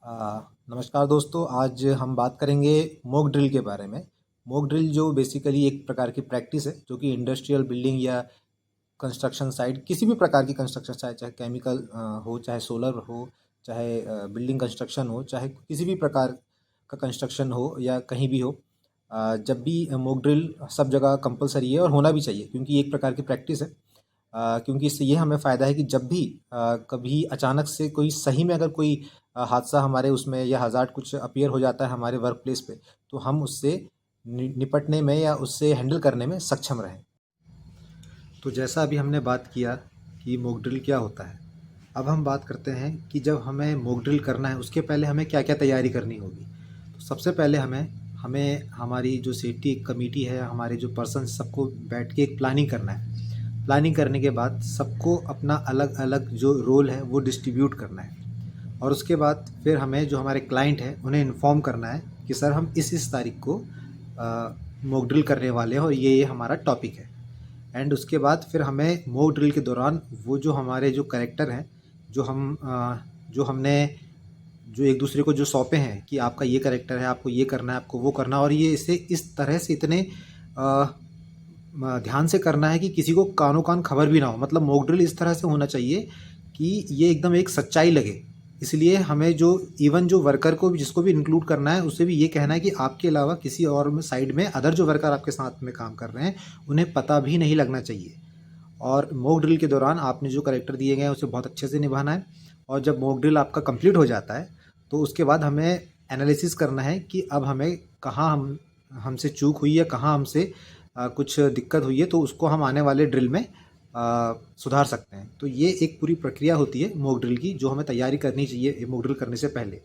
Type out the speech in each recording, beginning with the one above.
नमस्कार दोस्तों, आज हम बात करेंगे मॉक ड्रिल के बारे में। मॉक ड्रिल जो बेसिकली एक प्रकार की प्रैक्टिस है जो कि इंडस्ट्रियल बिल्डिंग या कंस्ट्रक्शन साइट, किसी भी प्रकार की कंस्ट्रक्शन साइट, चाहे केमिकल हो, चाहे सोलर हो, चाहे बिल्डिंग कंस्ट्रक्शन हो, चाहे किसी भी प्रकार का कंस्ट्रक्शन हो या कहीं भी हो, जब भी मॉक ड्रिल सब जगह कंपलसरी है और होना भी चाहिए क्योंकि एक प्रकार की प्रैक्टिस है। क्योंकि इससे ये हमें फ़ायदा है कि जब भी कभी अचानक से कोई सही में अगर कोई हादसा हमारे उसमें या हज़ार्ड कुछ अपीयर हो जाता है हमारे वर्क प्लेस पे, तो हम उससे निपटने में या उससे हैंडल करने में सक्षम रहें। तो जैसा अभी हमने बात किया कि मॉक ड्रिल क्या होता है, अब हम बात करते हैं कि जब हमें मॉक ड्रिल करना है उसके पहले हमें क्या क्या तैयारी करनी होगी। तो सबसे पहले हमें हमारी जो सेफ्टी कमेटी है, हमारे जो पर्सन, सबको बैठ के एक प्लानिंग करना है। प्लानिंग करने के बाद सबको अपना अलग अलग जो रोल है वो डिस्ट्रीब्यूट करना है, और उसके बाद फिर हमें जो हमारे क्लाइंट हैं उन्हें इन्फॉर्म करना है कि सर हम इस तारीख को मॉक ड्रिल करने वाले हैं और ये हमारा टॉपिक है। एंड उसके बाद फिर हमें मॉक ड्रिल के दौरान वो जो हमारे जो कैरेक्टर हैं, जो हमने जो एक दूसरे को जो सौंपे हैं कि आपका ये कैरेक्टर है, आपको ये करना है, आपको वो करना है, और ये इसे इस तरह से इतने ध्यान से करना है कि किसी को कानो कान खबर भी ना हो। मतलब मॉक ड्रिल इस तरह से होना चाहिए कि ये एकदम एक सच्चाई लगे। इसलिए हमें जो इवन जो वर्कर को भी, जिसको भी इंक्लूड करना है, उसे भी ये कहना है कि आपके अलावा किसी और में साइड में अदर जो वर्कर आपके साथ में काम कर रहे हैं उन्हें पता भी नहीं लगना चाहिए। और मॉक ड्रिल के दौरान आपने जो कैरेक्टर दिए गए हैं उसे बहुत अच्छे से निभाना है। और जब मॉक ड्रिल आपका कंप्लीट हो जाता है तो उसके बाद हमें एनालिसिस करना है कि अब हमें कहाँ हमसे चूक हुई है, कहाँ हमसे कुछ दिक्कत हुई है, तो उसको हम आने वाले ड्रिल में सुधार सकते हैं। तो ये एक पूरी प्रक्रिया होती है मॉक ड्रिल की, जो हमें तैयारी करनी चाहिए मॉक ड्रिल करने से पहले।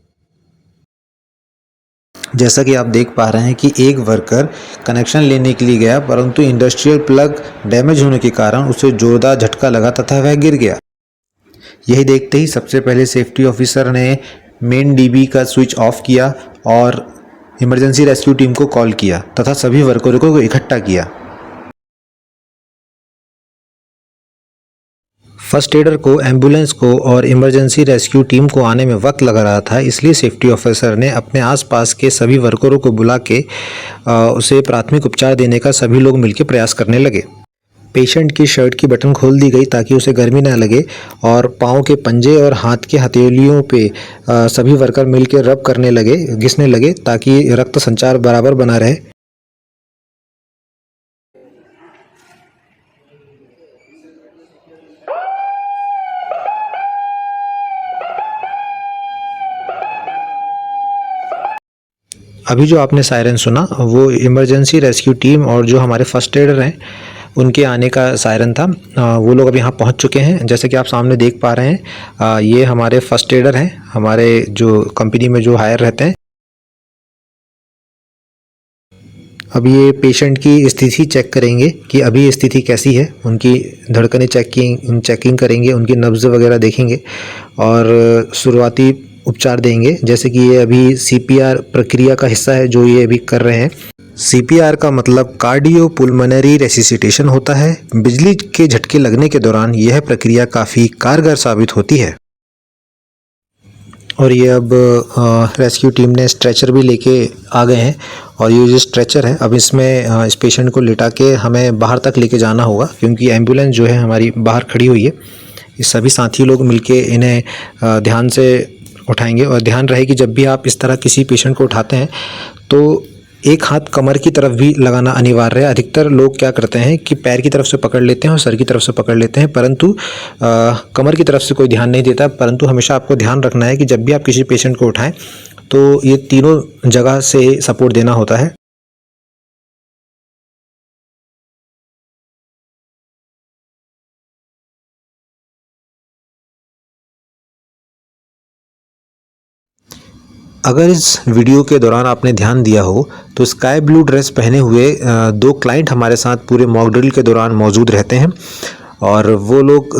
जैसा कि आप देख पा रहे हैं कि एक वर्कर कनेक्शन लेने के लिए गया, परंतु इंडस्ट्रियल प्लग डैमेज होने के कारण उसे जोरदार झटका लगा तथा वह गिर गया। यही देखते ही सबसे पहले सेफ्टी ऑफिसर ने मेन डीबी का स्विच ऑफ किया और इमरजेंसी रेस्क्यू टीम को कॉल किया तथा सभी वर्करों को इकट्ठा किया। फर्स्ट एडर को, एम्बुलेंस को और इमरजेंसी रेस्क्यू टीम को आने में वक्त लग रहा था, इसलिए सेफ्टी ऑफिसर ने अपने आसपास के सभी वर्करों को बुला के उसे प्राथमिक उपचार देने का सभी लोग मिलकर प्रयास करने लगे। पेशेंट की शर्ट की बटन खोल दी गई ताकि उसे गर्मी न लगे और पाँव के पंजे और हाथ के हथेलियों पे सभी वर्कर मिलकर रब करने लगे, घिसने लगे ताकि रक्त संचार बराबर बना रहे। अभी जो आपने सायरन सुना वो इमरजेंसी रेस्क्यू टीम और जो हमारे फर्स्ट एडर हैं उनके आने का सायरन था। वो लोग अब यहाँ पहुँच चुके हैं। जैसे कि आप सामने देख पा रहे हैं, ये हमारे फर्स्ट एडर हैं, हमारे जो कंपनी में जो हायर रहते हैं। अब ये पेशेंट की स्थिति चेक करेंगे कि अभी स्थिति कैसी है, उनकी धड़कनें चेकिंग करेंगे, उनकी नब्ज़ वगैरह देखेंगे और शुरुआती उपचार देंगे। जैसे कि ये अभी सीपीआर प्रक्रिया का हिस्सा है जो ये अभी कर रहे हैं। सीपीआर का मतलब कार्डियो पुल्मोनरी रेसिसिटेशन होता है। बिजली के झटके लगने के दौरान यह प्रक्रिया काफ़ी कारगर साबित होती है। और ये अब रेस्क्यू टीम ने स्ट्रेचर भी लेके आ गए हैं, और ये जो स्ट्रेचर है अब इसमें इस पेशेंट को लिटा के हमें बाहर तक लेके जाना होगा, क्योंकि एम्बुलेंस जो है हमारी बाहर खड़ी हुई है। ये सभी साथी लोग मिलके इन्हें ध्यान से उठाएंगे। और ध्यान रहे कि जब भी आप इस तरह किसी पेशेंट को उठाते हैं तो एक हाथ कमर की तरफ भी लगाना अनिवार्य है। अधिकतर लोग क्या करते हैं कि पैर की तरफ से पकड़ लेते हैं और सर की तरफ से पकड़ लेते हैं, परंतु कमर की तरफ से कोई ध्यान नहीं देता। परंतु हमेशा आपको ध्यान रखना है कि जब भी आप किसी पेशेंट को उठाएं तो ये तीनों जगह से सपोर्ट देना होता है। अगर इस वीडियो के दौरान आपने ध्यान दिया हो तो स्काई ब्लू ड्रेस पहने हुए दो क्लाइंट हमारे साथ पूरे मॉक ड्रिल के दौरान मौजूद रहते हैं, और वो लोग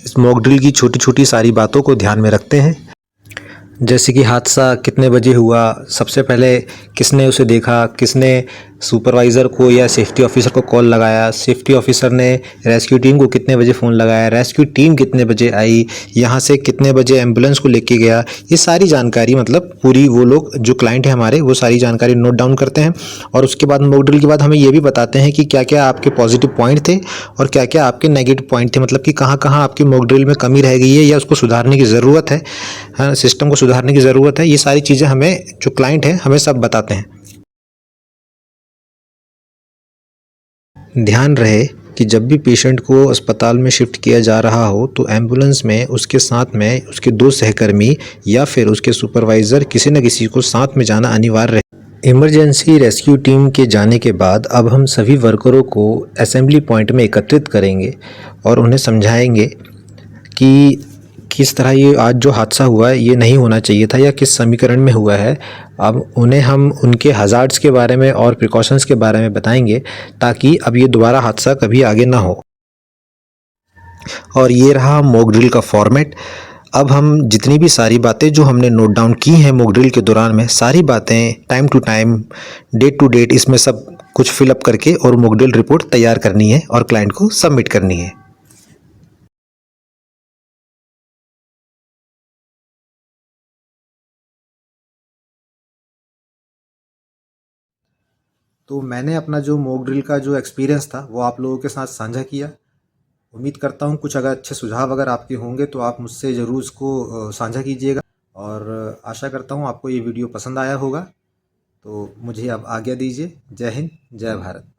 इस मॉक ड्रिल की छोटी छोटी सारी बातों को ध्यान में रखते हैं। जैसे कि हादसा कितने बजे हुआ, सबसे पहले किसने उसे देखा, किसने सुपरवाइज़र को या सेफ्टी ऑफिसर को कॉल लगाया, सेफ्टी ऑफिसर ने रेस्क्यू टीम को कितने बजे फ़ोन लगाया, रेस्क्यू टीम कितने बजे आई, यहाँ से कितने बजे एम्बुलेंस को लेके गया, ये सारी जानकारी मतलब पूरी वो लोग जो क्लाइंट है हमारे वो सारी जानकारी नोट डाउन करते हैं। और उसके बाद मॉक ड्रिल के बाद हमें ये भी बताते हैं कि क्या क्या आपके पॉजिटिव पॉइंट थे और क्या क्या आपके नेगेटिव पॉइंट थे, मतलब कि कहाँ कहाँ आपकी मॉक ड्रिल में कमी रह गई है या उसको सुधारने की ज़रूरत है, हाँ, सिस्टम को सुधारने की ज़रूरत है। ये सारी चीज़ें हमें जो क्लाइंट है हमें सब बताते हैं। ध्यान रहे कि जब भी पेशेंट को अस्पताल में शिफ्ट किया जा रहा हो तो एम्बुलेंस में उसके साथ में उसके 2 सहकर्मी या फिर उसके सुपरवाइज़र किसी न किसी को साथ में जाना अनिवार्य है। इमरजेंसी रेस्क्यू टीम के जाने के बाद अब हम सभी वर्करों को असेंबली पॉइंट में एकत्रित करेंगे और उन्हें समझाएंगे कि किस तरह ये आज जो हादसा हुआ है ये नहीं होना चाहिए था या किस समीकरण में हुआ है। अब उन्हें हम उनके हज़ार्ड्स के बारे में और प्रिकॉशंस के बारे में बताएंगे ताकि अब ये दोबारा हादसा कभी आगे ना हो। और ये रहा मॉक ड्रिल का फॉर्मेट। अब हम जितनी भी सारी बातें जो हमने नोट डाउन की हैं मॉक ड्रिल के दौरान में, सारी बातें time to time, date to date, इसमें सब कुछ फिलअप करके और मॉक ड्रिल रिपोर्ट तैयार करनी है और क्लाइंट को सबमिट करनी है। तो मैंने अपना जो मॉक ड्रिल का जो एक्सपीरियंस था वो आप लोगों के साथ साझा किया। उम्मीद करता हूँ कुछ अगर अच्छे सुझाव अगर आपके होंगे तो आप मुझसे ज़रूर उसको साझा कीजिएगा। और आशा करता हूँ आपको ये वीडियो पसंद आया होगा। तो मुझे अब आज्ञा दीजिए। जय हिंद, जय भारत।